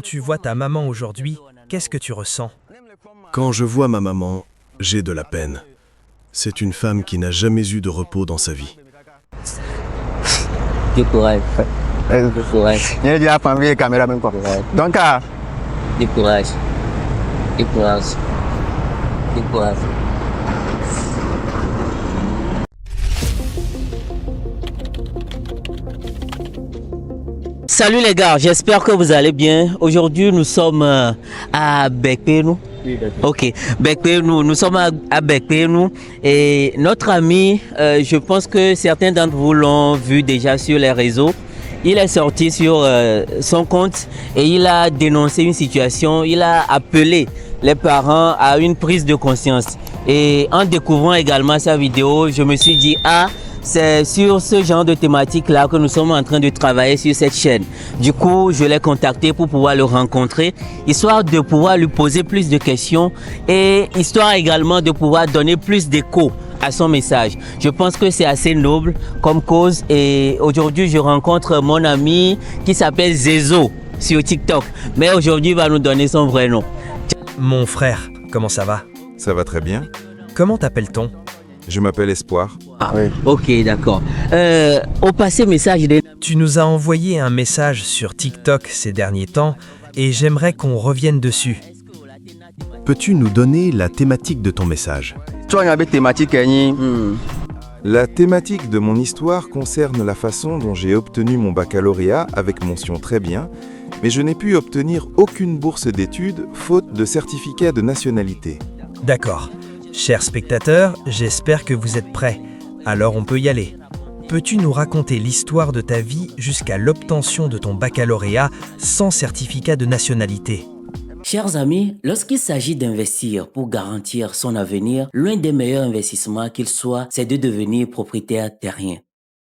tu vois ta maman aujourd'hui, qu'est-ce que tu ressens? Quand je vois ma maman, j'ai de la peine. C'est une femme qui n'a jamais eu de repos dans sa vie. Du courage. Du courage. Il y a la caméra même quoi. Donc, Du courage. Du courage. Du courage. Salut les gars, j'espère que vous allez bien. Aujourd'hui, nous sommes à Bekpenou. Ok, Bekpenou, nous sommes à Bekpenou et notre ami, je pense que certains d'entre vous l'ont vu déjà sur les réseaux. Il est sorti sur son compte et il a dénoncé une situation. Il a appelé les parents à une prise de conscience. Et en découvrant également sa vidéo, je me suis dit, ah, c'est sur ce genre de thématique là que nous sommes en train de travailler sur cette chaîne. Du coup, je l'ai contacté pour pouvoir le rencontrer, histoire de pouvoir lui poser plus de questions et histoire également de pouvoir donner plus d'écho à son message. Je pense que c'est assez noble comme cause et aujourd'hui je rencontre mon ami qui s'appelle Zezo sur TikTok. Mais aujourd'hui il va nous donner son vrai nom. Mon frère, comment ça va? Ça va très bien. Comment t'appelle-t-on? Je m'appelle Espoir. Ah, oui. Ok, d'accord. Au passé message de... Tu nous as envoyé un message sur TikTok ces derniers temps et j'aimerais qu'on revienne dessus. Peux-tu nous donner la thématique de ton message? tu as une thématique. La thématique de mon histoire concerne la façon dont j'ai obtenu mon baccalauréat avec mention très bien, mais je n'ai pu obtenir aucune bourse d'études faute de certificat de nationalité. D'accord. Chers spectateurs, j'espère que vous êtes prêts. Alors on peut y aller. Peux-tu nous raconter l'histoire de ta vie jusqu'à l'obtention de ton baccalauréat sans certificat de nationalité? Chers amis, lorsqu'il s'agit d'investir pour garantir son avenir, l'un des meilleurs investissements qu'il soit, c'est de devenir propriétaire terrien.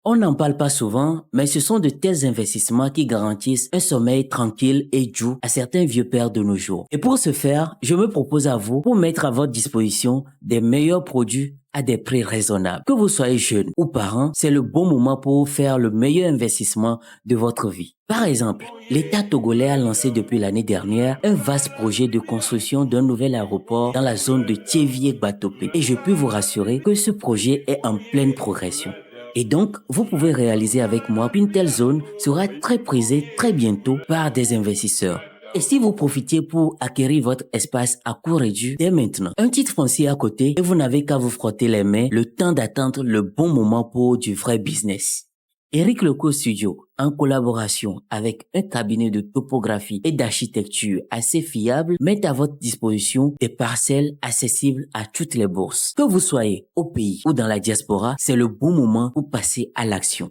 On n'en parle pas souvent, mais ce sont de tels investissements qui garantissent un sommeil tranquille et doux à certains vieux pères de nos jours. Et pour ce faire, je me propose à vous pour mettre à votre disposition des meilleurs produits à des prix raisonnables. Que vous soyez jeune ou parent, c'est le bon moment pour faire le meilleur investissement de votre vie. Par exemple, l'État togolais a lancé depuis l'année dernière un vaste projet de construction d'un nouvel aéroport dans la zone de Thiévié-Batopé. Et je peux vous rassurer que ce projet est en pleine progression. Et donc, vous pouvez réaliser avec moi qu'une telle zone sera très prisée très bientôt par des investisseurs. Et si vous profitiez pour acquérir votre espace à coût réduit dès maintenant, un titre foncier à côté et vous n'avez qu'à vous frotter les mains le temps d'attendre le bon moment pour du vrai business. Eric Leco Studio, en collaboration avec un cabinet de topographie et d'architecture assez fiable, met à votre disposition des parcelles accessibles à toutes les bourses. Que vous soyez au pays ou dans la diaspora, c'est le bon moment pour passer à l'action.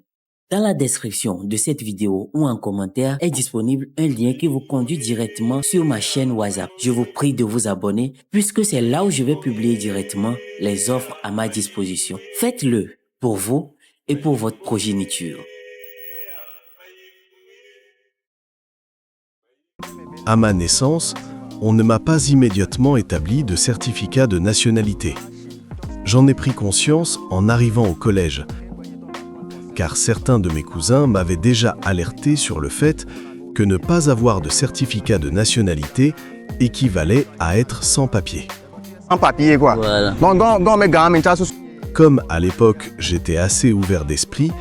Dans la description de cette vidéo ou en commentaire est disponible un lien qui vous conduit directement sur ma chaîne WhatsApp. Je vous prie de vous abonner puisque c'est là où je vais publier directement les offres à ma disposition. Faites-le pour vous et pour votre progéniture. À ma naissance, on ne m'a pas immédiatement établi de certificat de nationalité. J'en ai pris conscience en arrivant au collège, car certains de mes cousins m'avaient déjà alerté sur le fait que ne pas avoir de certificat de nationalité équivalait à être sans papier. En papier quoi. Voilà. Donc mes gars, Comme à l'époque j'étais assez ouvert d'esprit,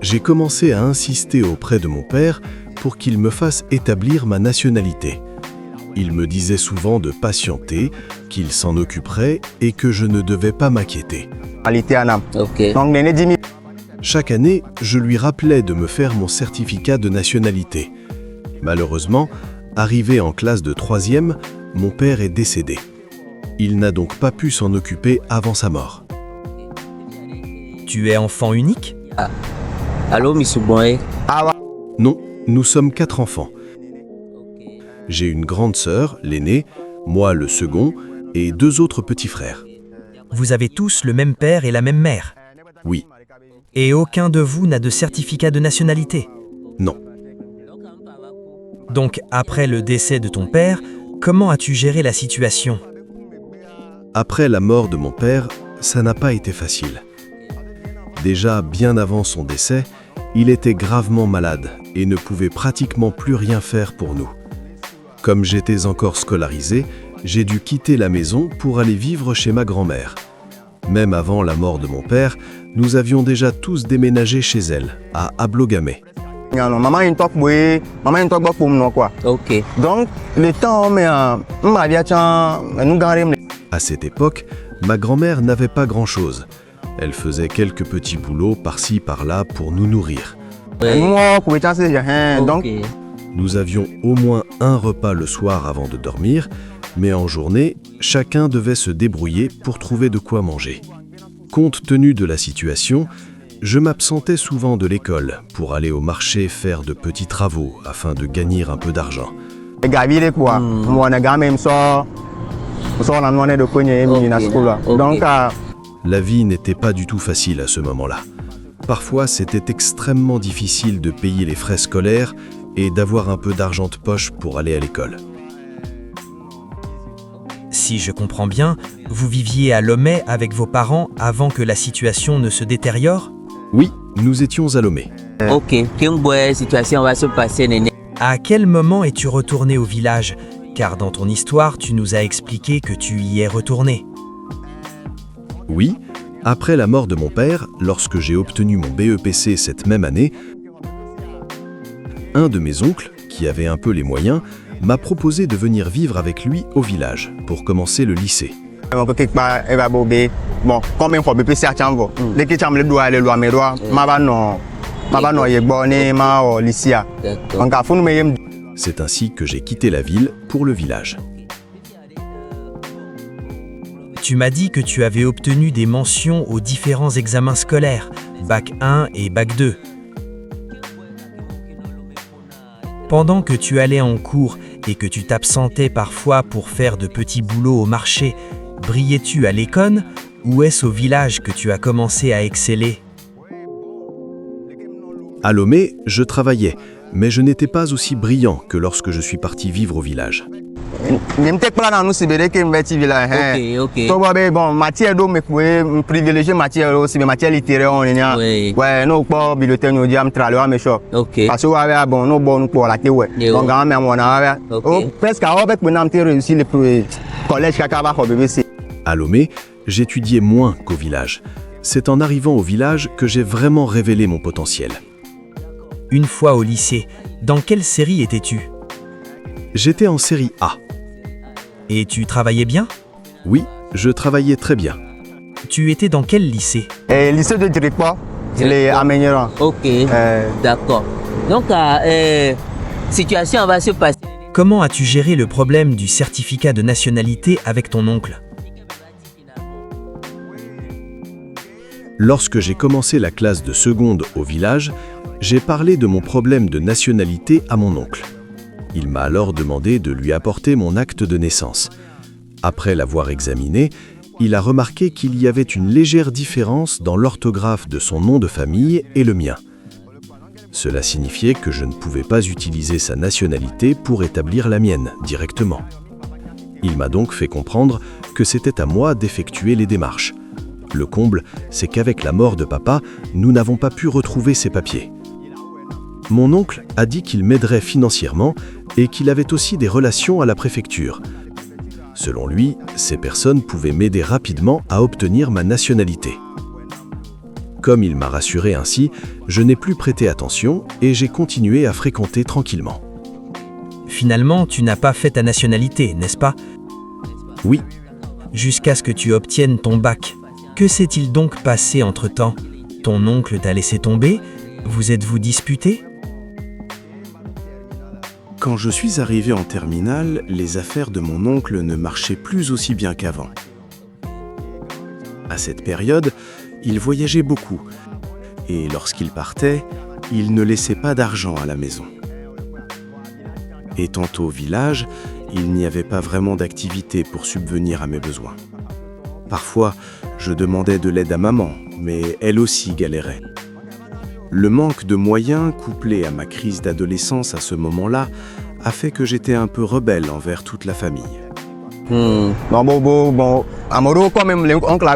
j'ai commencé à insister auprès de mon père pour qu'il me fasse établir ma nationalité. Il me disait souvent de patienter, qu'il s'en occuperait et que je ne devais pas m'inquiéter. Ok. Donc Néné dit Chaque année, je lui rappelais de me faire mon certificat de nationalité. Malheureusement, arrivé en classe de 3e, mon père est décédé. Il n'a donc pas pu s'en occuper avant sa mort. Tu es enfant unique? Allô, Missuboy. Non, nous sommes 4 enfants. J'ai une grande sœur, l'aînée, moi le second, et 2 autres petits frères. Vous avez tous le même père et la même mère? Oui, Et aucun de vous n'a de certificat de nationalité? non. Donc, après le décès de ton père, comment as-tu géré la situation? Après la mort de mon père, ça n'a pas été facile. Déjà bien avant son décès, il était gravement malade et ne pouvait pratiquement plus rien faire pour nous. Comme j'étais encore scolarisé, j'ai dû quitter la maison pour aller vivre chez ma grand-mère. Même avant la mort de mon père, nous avions déjà tous déménagé chez elle, à Ablogamé. Maman une top boy, maman une top pour nous quoi. Ok. Donc le temps mais on m'a dit nous garder. À cette époque, ma grand-mère n'avait pas grand-chose. Elle faisait quelques petits boulots par-ci par-là pour nous nourrir. Moi pour être c'est donc Nous avions au moins un repas le soir avant de dormir, mais en journée, chacun devait se débrouiller pour trouver de quoi manger. Compte tenu de la situation, je m'absentais souvent de l'école pour aller au marché faire de petits travaux afin de gagner un peu d'argent. les gars viennent quoi. Moi on a gars même ça on a demandé de cogner dans school là. Donc La vie n'était pas du tout facile à ce moment-là. Parfois, c'était extrêmement difficile de payer les frais scolaires et d'avoir un peu d'argent de poche pour aller à l'école. Si je comprends bien, vous viviez à Lomé avec vos parents avant que la situation ne se détériore? Oui, nous étions à Lomé. Ok. Quelle situation va se passer, Néné? À quel moment es-tu retourné au village? Car dans ton histoire, tu nous as expliqué que tu y es retourné. Oui, après la mort de mon père, lorsque j'ai obtenu mon BEPC cette même année, un de mes oncles, qui avait un peu les moyens, m'a proposé de venir vivre avec lui au village pour commencer le lycée. quelque part elle va bober. Bon, combien fois BP c'est à les qui chambre le doigt mais doigt ma non y bonné ma au lycée. Donc à fond nous C'est ainsi que j'ai quitté la ville pour le village. Tu m'as dit que tu avais obtenu des mentions aux différents examens scolaires, Bac 1 et Bac 2. Pendant que tu allais en cours et que tu t'absentais parfois pour faire de petits boulots au marché, brillais-tu à l'école ou est-ce au village que tu as commencé à exceller? À Lomé, je travaillais, mais je n'étais pas aussi brillant que lorsque je suis parti vivre au village. même peut pas dans nous sibéré que me village Ok. to bon matière do me pouvez privilégier matière aussi mais matière littéraire on est Oui. ouais non pas bibliothèque nous diam travailler mais chaud Ok. parce que ouais bon non bon pour la ouais donc quand même on a presque avec mon amté réussi le collège Kakaba au BBC. À Lomé, j'étudiais moins qu'au village. C'est en arrivant au village que j'ai vraiment révélé mon potentiel. Une fois au lycée, dans quelle série étais-tu? J'étais en série A. Et tu travaillais bien? Oui, je travaillais très bien. Tu étais dans quel lycée? Et lycée de Directoire, les Améniérans. Ok. D'accord. Donc, situation va se passer. Comment as-tu géré le problème du certificat de nationalité avec ton oncle? Lorsque j'ai commencé la classe de seconde au village, j'ai parlé de mon problème de nationalité à mon oncle. Il m'a alors demandé de lui apporter mon acte de naissance. Après l'avoir examiné, il a remarqué qu'il y avait une légère différence dans l'orthographe de son nom de famille et le mien. Cela signifiait que je ne pouvais pas utiliser sa nationalité pour établir la mienne directement. Il m'a donc fait comprendre que c'était à moi d'effectuer les démarches. Le comble, c'est qu'avec la mort de papa, nous n'avons pas pu retrouver ses papiers. Mon oncle a dit qu'il m'aiderait financièrement et qu'il avait aussi des relations à la préfecture. Selon lui, ces personnes pouvaient m'aider rapidement à obtenir ma nationalité. Comme il m'a rassuré ainsi, je n'ai plus prêté attention et j'ai continué à fréquenter tranquillement. Finalement, tu n'as pas fait ta nationalité, n'est-ce pas? Oui, Jusqu'à ce que tu obtiennes ton bac. Que s'est-il donc passé entre-temps? Ton oncle t'a laissé tomber? Vous êtes-vous disputé? quand je suis arrivé en terminale, les affaires de mon oncle ne marchaient plus aussi bien qu'avant. À cette période, il voyageait beaucoup et lorsqu'il partait, il ne laissait pas d'argent à la maison. Étant au village, il n'y avait pas vraiment d'activité pour subvenir à mes besoins. Parfois, je demandais de l'aide à maman, mais elle aussi galérait. Le manque de moyens, couplé à ma crise d'adolescence à ce moment-là, a fait que j'étais un peu rebelle envers toute la famille. Amoureux quand même, l'oncle.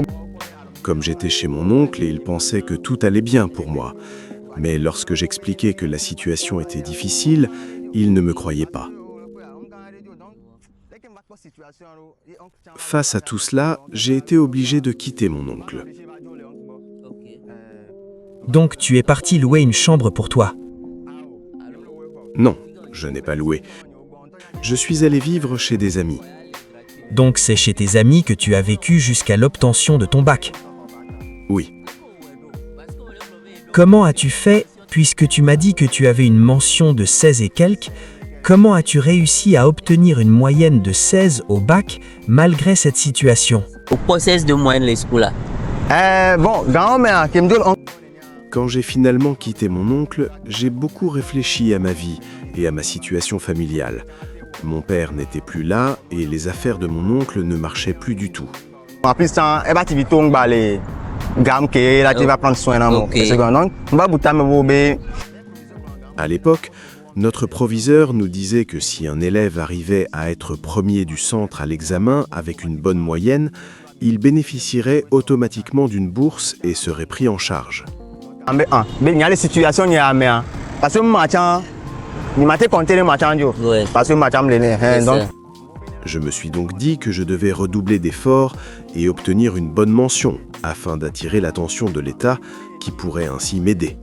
Comme j'étais chez mon oncle et il pensait que tout allait bien pour moi. Mais lorsque j'expliquais que la situation était difficile, il ne me croyait pas. Face à tout cela, j'ai été obligé de quitter mon oncle. Donc tu es parti louer une chambre pour toi. Non, je n'ai pas loué. Je suis allé vivre chez des amis. Donc c'est chez tes amis que tu as vécu jusqu'à l'obtention de ton bac. Oui. Comment as-tu fait, puisque tu m'as dit que tu avais une mention de 16 et quelques, comment as-tu réussi à obtenir une moyenne de 16 au bac malgré cette situation? O process de moyenne les schools là. Bon, grand-mère qui me dit Quand j'ai finalement quitté mon oncle, j'ai beaucoup réfléchi à ma vie et à ma situation familiale. Mon père n'était plus là et les affaires de mon oncle ne marchaient plus du tout. en plus ça, elle va te vite les gamme que là tu vas prendre soin dans mon second. Donc, on va bouter me bobé. À l'époque, notre proviseur nous disait que si un élève arrivait à être premier du centre à l'examen avec une bonne moyenne, il bénéficierait automatiquement d'une bourse et serait pris en charge. Il y a des situations il y a mais parce que machin il m'a compté les machins Ouais. parce que machin me donc Je me suis donc dit que je devais redoubler d'efforts et obtenir une bonne mention afin d'attirer l'attention de l'État qui pourrait ainsi m'aider.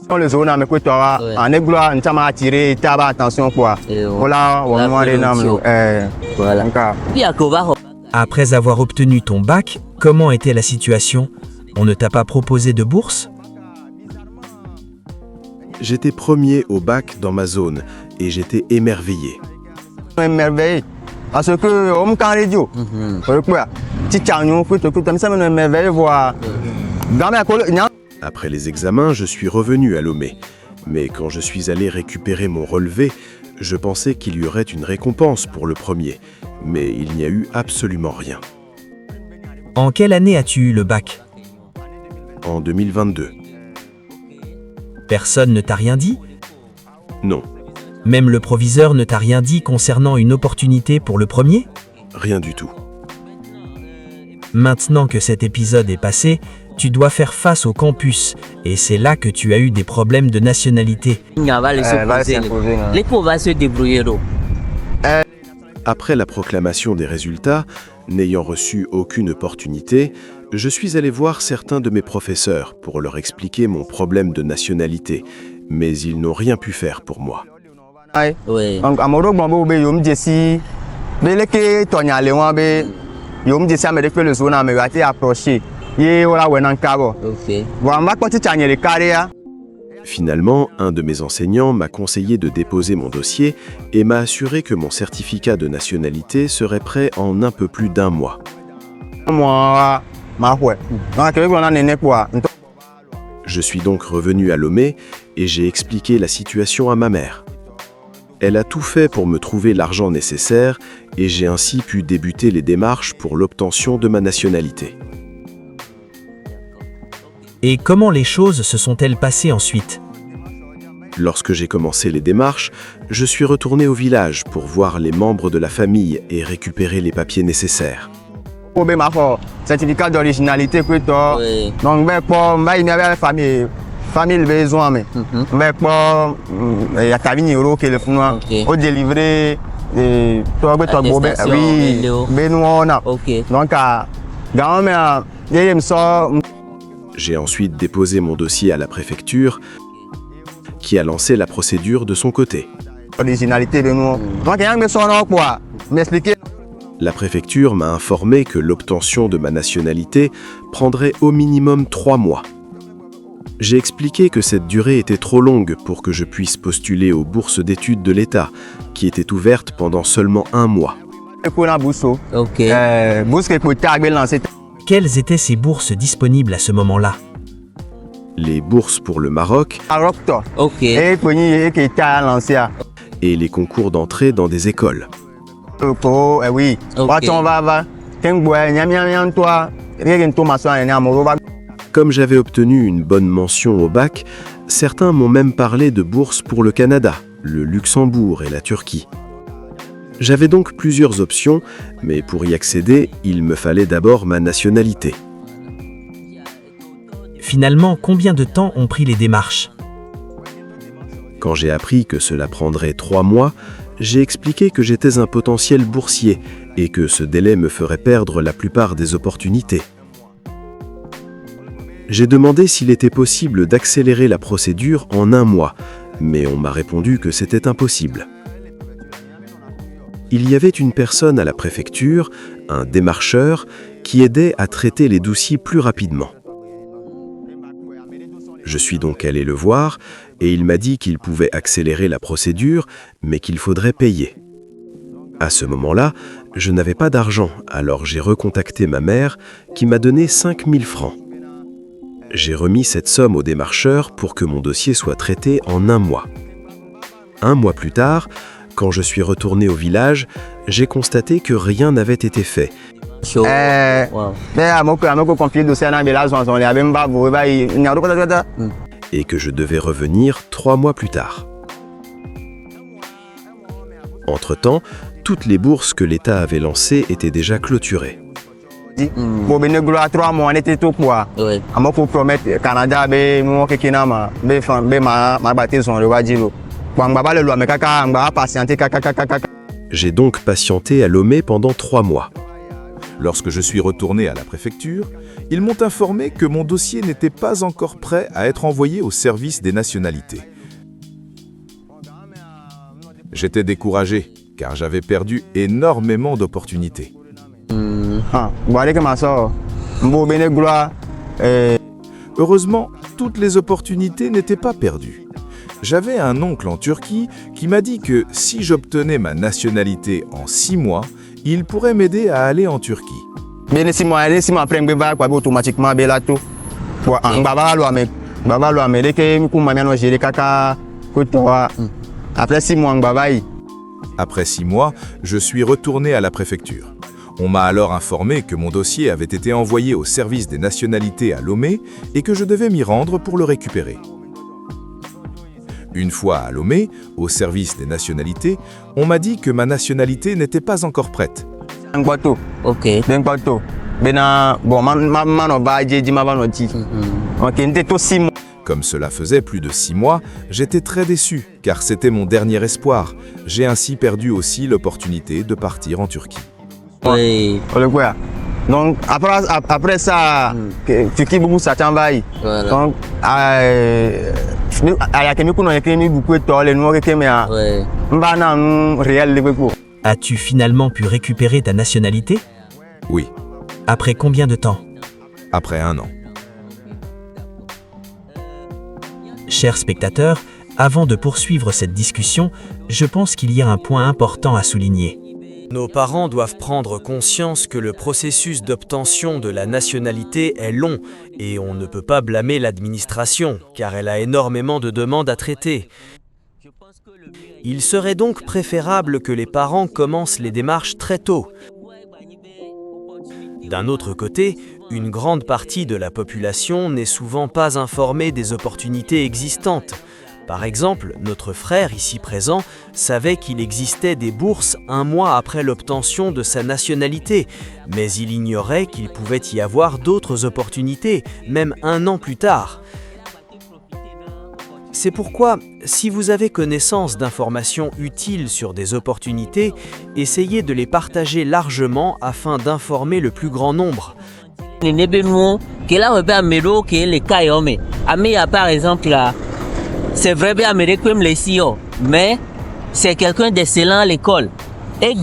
on les zone mais quoi toi en égloire on t'a attiré t'as attention quoi. Voilà, on va les noms Voilà. Puis à Kovar, Après avoir obtenu ton bac, comment était la situation? On ne t'a pas proposé de bourse? J'étais premier au bac dans ma zone et j'étais émerveillé. merveille parce que on me carré dio. Quoi? Tu t'as nous que tu ça me merveille voir. Dans ma colonie Après les examens, je suis revenu à Lomé. Mais quand je suis allé récupérer mon relevé, je pensais qu'il y aurait une récompense pour le premier. Mais il n'y a eu absolument rien. En quelle année as-tu eu le bac? En 2022. Personne ne t'a rien dit? Non, Même le proviseur ne t'a rien dit concernant une opportunité pour le premier? rien du tout. Maintenant que cet épisode est passé, tu dois faire face au campus, et c'est là que tu as eu des problèmes de nationalité. il va les supposer. Les cours vont se débrouiller. Après la proclamation des résultats, n'ayant reçu aucune opportunité, je suis allé voir certains de mes professeurs pour leur expliquer mon problème de nationalité, mais ils n'ont rien pu faire pour moi. Oui. donc amoro gbon be yo me desi be leke tonya le wan be yo me desi amede pe le zone me va te approcher ye wala we nan kabo Ok. bon ma ko ti tanya le carrière. Finalement, un de mes enseignants m'a conseillé de déposer mon dossier et m'a assuré que mon certificat de nationalité serait prêt en un peu plus d'un mois. Moi ma ouais donc que on a nene quoi. Je suis donc revenu à Lomé et j'ai expliqué la situation à ma mère. Elle a tout fait pour me trouver l'argent nécessaire et j'ai ainsi pu débuter les démarches pour l'obtention de ma nationalité. Et comment les choses se sont-elles passées ensuite? Lorsque j'ai commencé les démarches, je suis retourné au village pour voir les membres de la famille et récupérer les papiers nécessaires. Pour be ma fo certificat d'originalité que toi. Oui. Donc ben pour ma il y avait famille besoin mais mais pour il y a cabine euro que le fou au délivrer et toi toi bobé oui ben on a. Ok. Donc grand-mère il me sort. J'ai ensuite déposé mon dossier à la préfecture qui a lancé la procédure de son côté. Originalité de nous. Donc il y a un son quoi m'expliquer. La préfecture m'a informé que l'obtention de ma nationalité prendrait au minimum 3 mois. J'ai expliqué que cette durée était trop longue pour que je puisse postuler aux bourses d'études de l'État, qui étaient ouvertes pendant seulement 1 mois. Ok. Bourse que tu lancé. Quelles étaient ces bourses disponibles à ce moment-là? Les bourses pour le Maroc Ok. Et que tu as lancé. et les concours d'entrée dans des écoles. Oui. On va. Toi. Comme j'avais obtenu une bonne mention au bac, certains m'ont même parlé de bourses pour le Canada, le Luxembourg et la Turquie. J'avais donc plusieurs options, mais pour y accéder, il me fallait d'abord ma nationalité. Finalement, combien de temps ont pris les démarches? Quand j'ai appris que cela prendrait 3 mois, j'ai expliqué que j'étais un potentiel boursier et que ce délai me ferait perdre la plupart des opportunités. J'ai demandé s'il était possible d'accélérer la procédure en 1 mois, mais on m'a répondu que c'était impossible. Il y avait une personne à la préfecture, un démarcheur, qui aidait à traiter les dossiers plus rapidement. Je suis donc allé le voir et il m'a dit qu'il pouvait accélérer la procédure, mais qu'il faudrait payer. À ce moment-là, je n'avais pas d'argent, alors j'ai recontacté ma mère qui m'a donné 5 000 francs. J'ai remis cette somme au démarcheur pour que mon dossier soit traité en 1 mois. 1 mois plus tard, quand je suis retourné au village, j'ai constaté que rien n'avait été fait. Et que je devais revenir 3 mois plus tard. Entre-temps, toutes les bourses que l'État avait lancées étaient déjà clôturées. J'ai donc patienté à Lomé pendant 3 mois. Lorsque je suis retourné à la préfecture, ils m'ont informé que mon dossier n'était pas encore prêt à être envoyé au service des nationalités. J'étais découragé, car j'avais perdu énormément d'opportunités. Heureusement, toutes les opportunités n'étaient pas perdues. J'avais un oncle en Turquie qui m'a dit que si j'obtenais ma nationalité en 6 mois, il pourrait m'aider à aller en Turquie. Après 6 mois, je suis retourné à la préfecture. On m'a alors informé que mon dossier avait été envoyé au service des nationalités à Lomé et que je devais m'y rendre pour le récupérer. Une fois à Lomé, au service des nationalités, on m'a dit que ma nationalité n'était pas encore prête. Comme cela faisait plus de 6 mois, j'étais très déçu, car c'était mon dernier espoir. J'ai ainsi perdu aussi l'opportunité de partir en Turquie. Oui. Donc après ça, Turquie beaucoup ça t'envahit. Donc As-tu finalement pu récupérer ta nationalité? Oui, Après combien de temps? après 1 an. Chers spectateurs, avant de poursuivre cette discussion, je pense qu'il y a un point important à souligner. Nos parents doivent prendre conscience que le processus d'obtention de la nationalité est long et on ne peut pas blâmer l'administration car elle a énormément de demandes à traiter. Il serait donc préférable que les parents commencent les démarches très tôt. D'un autre côté, une grande partie de la population n'est souvent pas informée des opportunités existantes. Par exemple, notre frère ici présent savait qu'il existait des bourses 1 mois après l'obtention de sa nationalité, mais il ignorait qu'il pouvait y avoir d'autres opportunités, même 1 an plus tard. C'est pourquoi, si vous avez connaissance d'informations utiles sur des opportunités, essayez de les partager largement afin d'informer le plus grand nombre. Par exemple, là, c'est vrai bien comme les CEO, mais c'est quelqu'un d'excellent à l'école. Et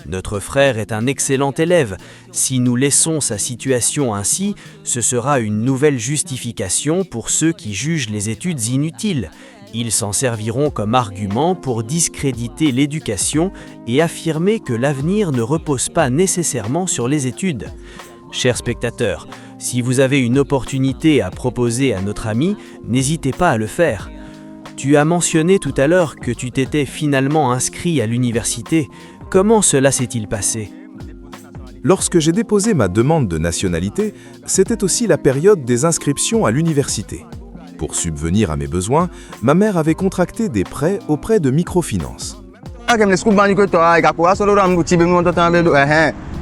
Notre frère est un excellent élève. Si nous laissons sa situation ainsi, ce sera une nouvelle justification pour ceux qui jugent les études inutiles. Ils s'en serviront comme argument pour discréditer l'éducation et affirmer que l'avenir ne repose pas nécessairement sur les études. Chers spectateurs, si vous avez une opportunité à proposer à notre ami, n'hésitez pas à le faire. Tu as mentionné tout à l'heure que tu t'étais finalement inscrit à l'université. Comment cela s'est-il passé? Lorsque j'ai déposé ma demande de nationalité, c'était aussi la période des inscriptions à l'université. Pour subvenir à mes besoins, ma mère avait contracté des prêts auprès de microfinance.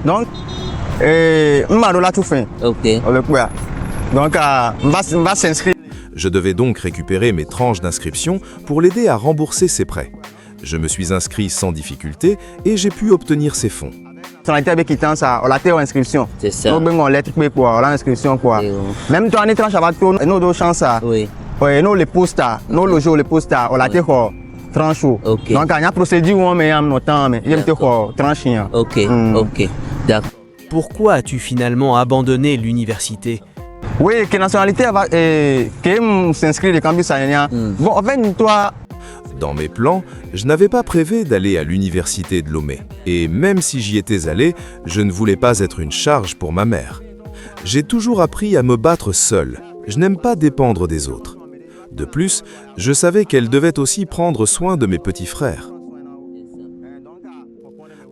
Donc, donc, on va s'inscrire. Je devais donc récupérer mes tranches d'inscription pour l'aider à rembourser ses prêts. Je me suis inscrit sans difficulté et j'ai pu obtenir ces fonds. Nationalité avec quittance, on a tes inscriptions. C'est ça. Nous avons lettre pour l'inscription quoi. Même toi, on est tranche avec toi, nous deux chances. Oui. Oui, nous les postes, nous le jour les postes, on a tes tranche. Ok. Donc il y a une procédure où on met un temps, mais il y a tes tranches. Ok, ok. D'accord. Pourquoi as-tu finalement abandonné l'université? Oui, que nationalité va que s'inscrire le campus Sahélien. Bon, en fait, toi. Dans mes plans, je n'avais pas prévu d'aller à l'université de Lomé. Et même si j'y étais allé, je ne voulais pas être une charge pour ma mère. J'ai toujours appris à me battre seul. Je n'aime pas dépendre des autres. De plus, je savais qu'elle devait aussi prendre soin de mes petits frères.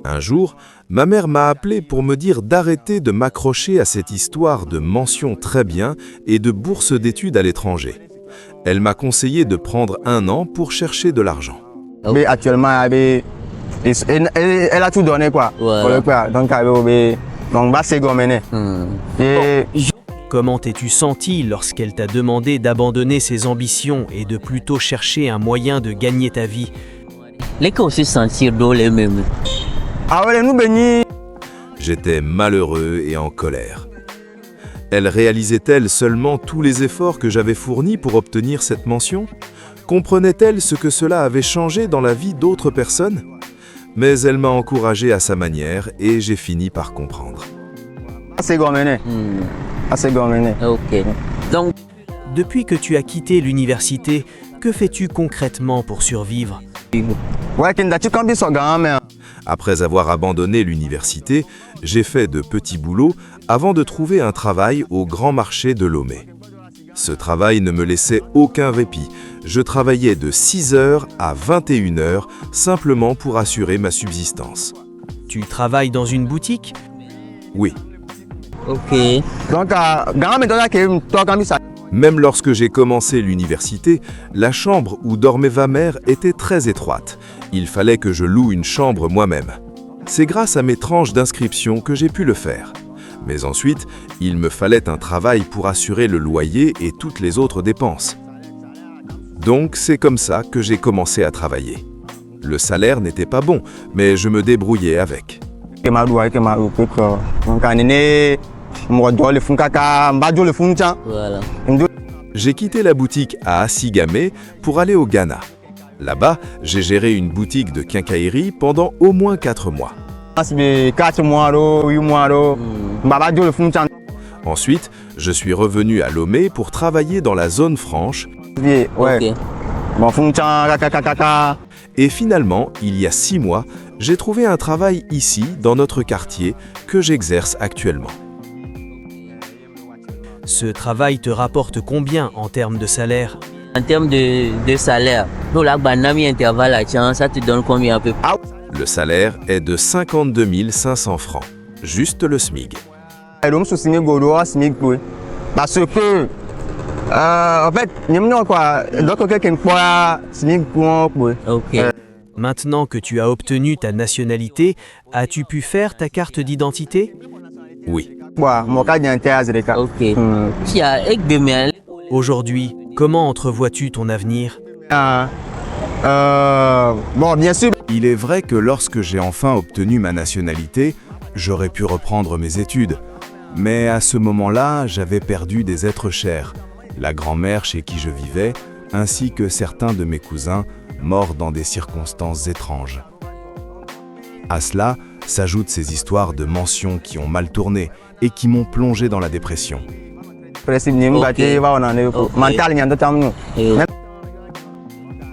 Un jour, ma mère m'a appelé pour me dire d'arrêter de m'accrocher à cette histoire de mention très bien et de bourse d'études à l'étranger. Elle m'a conseillé de prendre 1 an pour chercher de l'argent. Mais actuellement, elle a tout donné quoi. Voilà. Donc, c'est gommé. Comment t'es-tu senti lorsqu'elle t'a demandé d'abandonner ses ambitions et de plutôt chercher un moyen de gagner ta vie? Les cas aussi sentir drôle les mêmes. Ah ouais, nous bénis. J'étais malheureux et en colère. Elle réalisait-elle seulement tous les efforts que j'avais fournis pour obtenir cette mention? Comprenait-elle ce que cela avait changé dans la vie d'autres personnes? Mais elle m'a encouragé à sa manière et j'ai fini par comprendre. C'est gommé. C'est gommé. Ok. Donc, Depuis que tu as quitté l'université, que fais-tu concrètement pour survivre? Ouais, tu campus sur grand-mère. Après avoir abandonné l'université, j'ai fait de petits boulots avant de trouver un travail au grand marché de Lomé. Ce travail ne me laissait aucun répit. Je travaillais de 6h à 21h simplement pour assurer ma subsistance. Tu travailles dans une boutique? Oui, ok. Donc, grand-mère, toi, campus. même lorsque j'ai commencé l'université, la chambre où dormait ma mère était très étroite. Il fallait que je loue une chambre moi-même. C'est grâce à mes tranches d'inscription que j'ai pu le faire. Mais ensuite, il me fallait un travail pour assurer le loyer et toutes les autres dépenses. Donc c'est comme ça que j'ai commencé à travailler. Le salaire n'était pas bon, mais je me débrouillais avec. Voilà. J'ai quitté la boutique à Assigamé pour aller au Ghana. Là-bas, j'ai géré une boutique de quincaillerie pendant au moins 4 mois. 4 mois, 8 mois. Ensuite, je suis revenu à Lomé pour travailler dans la zone franche. Ouais. Ok. Et finalement, il y a 6 mois, j'ai trouvé un travail ici, dans notre quartier, que j'exerce actuellement. Ce travail te rapporte combien en termes de salaire? En termes de salaire, nous là, banami intervalle là, tiens, ça te donne combien à peu près? Le salaire est de 52 500 francs, juste le SMIC. Parce que, en fait, Ok. Maintenant que tu as obtenu ta nationalité, as-tu pu faire ta carte d'identité? Oui. Ok. Qui a avec demain? Aujourd'hui, comment entrevois-tu ton avenir? Bon, bien sûr. Il est vrai que lorsque j'ai enfin obtenu ma nationalité, j'aurais pu reprendre mes études. Mais à ce moment-là, j'avais perdu des êtres chers, la grand-mère chez qui je vivais, ainsi que certains de mes cousins morts dans des circonstances étranges. À cela s'ajoutent ces histoires de mentions qui ont mal tourné et qui m'ont plongé dans la dépression.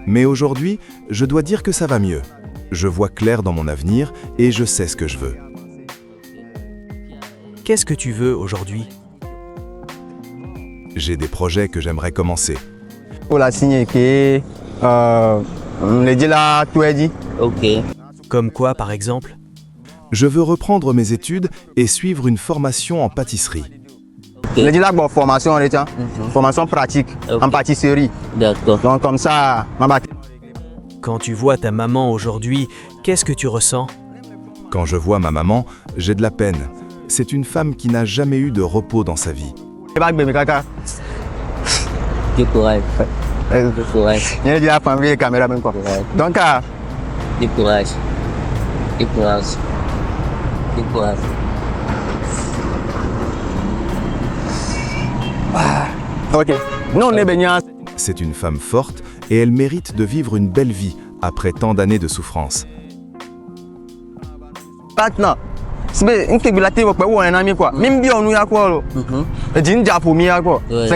Mais aujourd'hui, je dois dire que ça va mieux. Je vois clair dans mon avenir et je sais ce que je veux. Qu'est-ce que tu veux aujourd'hui? J'ai des projets que j'aimerais commencer. Ok. Comme quoi, par exemple? Je veux reprendre mes études et suivre une formation en pâtisserie. Formation, formation pratique en pâtisserie. D'accord. Donc comme ça, Quand tu vois ta maman aujourd'hui, qu'est-ce que tu ressens? Quand je vois ma maman, j'ai de la peine. C'est une femme qui n'a jamais eu de repos dans sa vie. Du courage. Du courage. Il y a la famille et la caméra même quoi. Donc, Du courage. Du courage. Du courage. ok. Nous, on est baignants. C'est une femme forte et elle mérite de vivre une belle vie après tant d'années de souffrance. Maintenant, c'est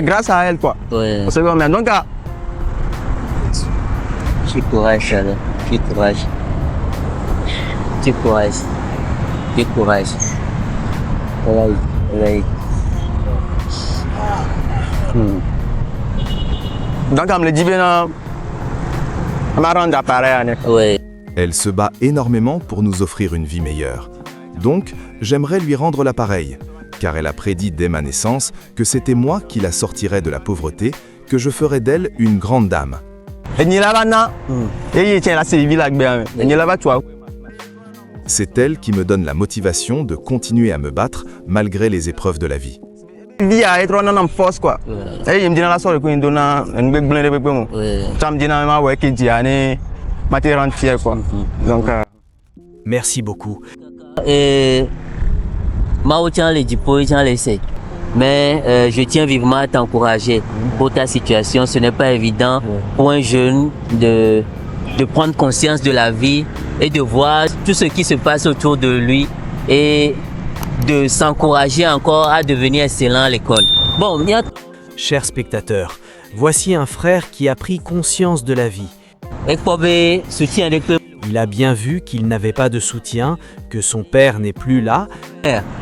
grâce à elle quoi. Ouais. C'est bon, donc, Du courage, alors. Du courage. Du courage. Du courage. Ouais. Ouais. donc, on me le dit bien, on m'a rendu appareil. Ouais. Elle se bat énormément pour nous offrir une vie meilleure. Donc, j'aimerais lui rendre l'appareil, car elle a prédit dès ma naissance que c'était moi qui la sortirais de la pauvreté, que je ferais d'elle une grande dame. C'est elle qui me donne la motivation de continuer à me battre malgré les épreuves de la vie. Vie à être en force quoi. Et il me dit dans la soirée qu'on donne un bec blindé avec moi. Ça me dit dans ma ouais qui dit année, ma terre entière quoi. Donc Merci beaucoup. Et Mao tient les diplômes, tient les secs. Mais je tiens vivement à t'encourager pour ta situation. Ce n'est pas évident pour un jeune de prendre conscience de la vie et de voir tout ce qui se passe autour de lui et de s'encourager encore à devenir excellent à l'école. Bon, Chers spectateurs, voici un frère qui a pris conscience de la vie. Il a bien vu qu'il n'avait pas de soutien, que son père n'est plus là,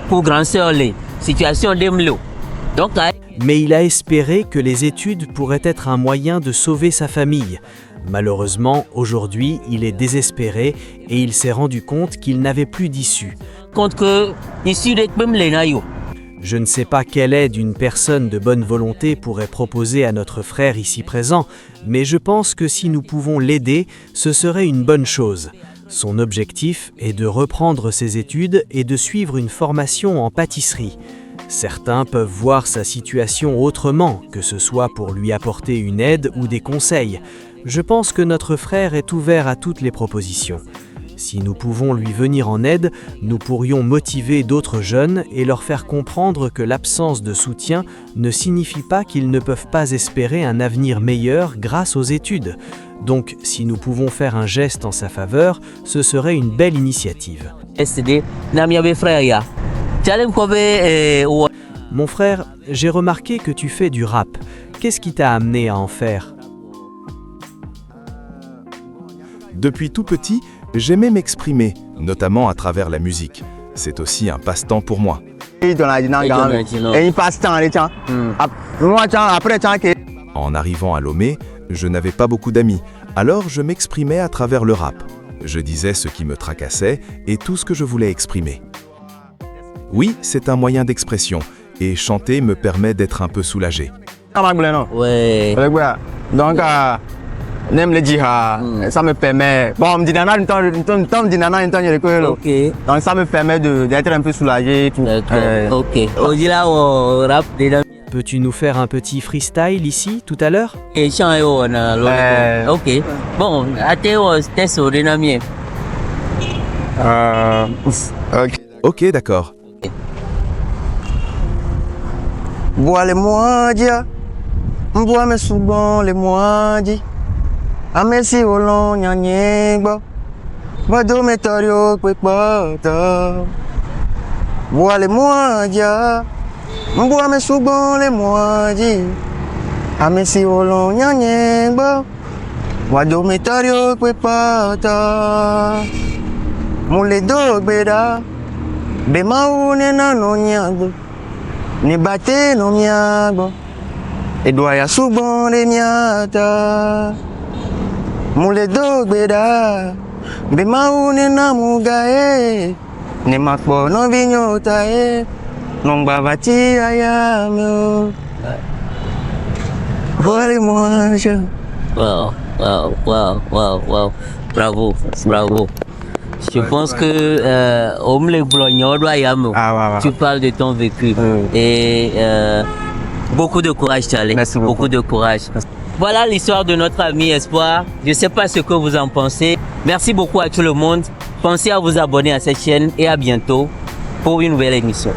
pour grand sœur, les situations d'Emlo. Donc, mais il a espéré que les études pourraient être un moyen de sauver sa famille. Malheureusement, aujourd'hui, il est désespéré et il s'est rendu compte qu'il n'avait plus d'issue. compte que ici Je ne sais pas quelle aide une personne de bonne volonté pourrait proposer à notre frère ici présent, mais je pense que si nous pouvons l'aider, ce serait une bonne chose. Son objectif est de reprendre ses études et de suivre une formation en pâtisserie. Certains peuvent voir sa situation autrement, que ce soit pour lui apporter une aide ou des conseils. Je pense que notre frère est ouvert à toutes les propositions. Si nous pouvons lui venir en aide, nous pourrions motiver d'autres jeunes et leur faire comprendre que l'absence de soutien ne signifie pas qu'ils ne peuvent pas espérer un avenir meilleur grâce aux études. Donc, si nous pouvons faire un geste en sa faveur, ce serait une belle initiative. Mon frère, j'ai remarqué que tu fais du rap. Qu'est-ce qui t'a amené à en faire ? Depuis tout petit, j'aimais m'exprimer, notamment à travers la musique. C'est aussi un passe-temps pour moi. En arrivant à Lomé, je n'avais pas beaucoup d'amis, alors je m'exprimais à travers le rap. Je disais ce qui me tracassait et tout ce que je voulais exprimer. Oui, c'est un moyen d'expression, et chanter me permet d'être un peu soulagé. Ouais. donc même le dire, ça me permet. Bon, me dit nana, donc ça me permet d'être un peu soulagé. Tout. Ok. Rap Peux-tu nous faire un petit freestyle ici, tout à l'heure ? Ok. Bon, ok. Ok, d'accord. Bois les mois, bois mes souvent les mois, Amesi olon nyanyegbo, bado metorio kwepoto. Bois les mois, bois mes souvent les mois, Amesi olon nyanyegbo, bado metorio kwepoto. Mule do beda, be maune na no nyago, ni bate no nyago, edwaya souvent les miata. Mule do beda, be maune na mugae, ni makbo no vinyota non babati ayame. Voilà moi je. Wow. Bravo. Je pense que tu parles de ton vécu et Beaucoup de courage, Charlie. Merci beaucoup. Beaucoup de courage. Voilà l'histoire de notre ami Espoir. Je ne sais pas ce que vous en pensez. Merci beaucoup à tout le monde. Pensez à vous abonner à cette chaîne et à bientôt pour une nouvelle émission.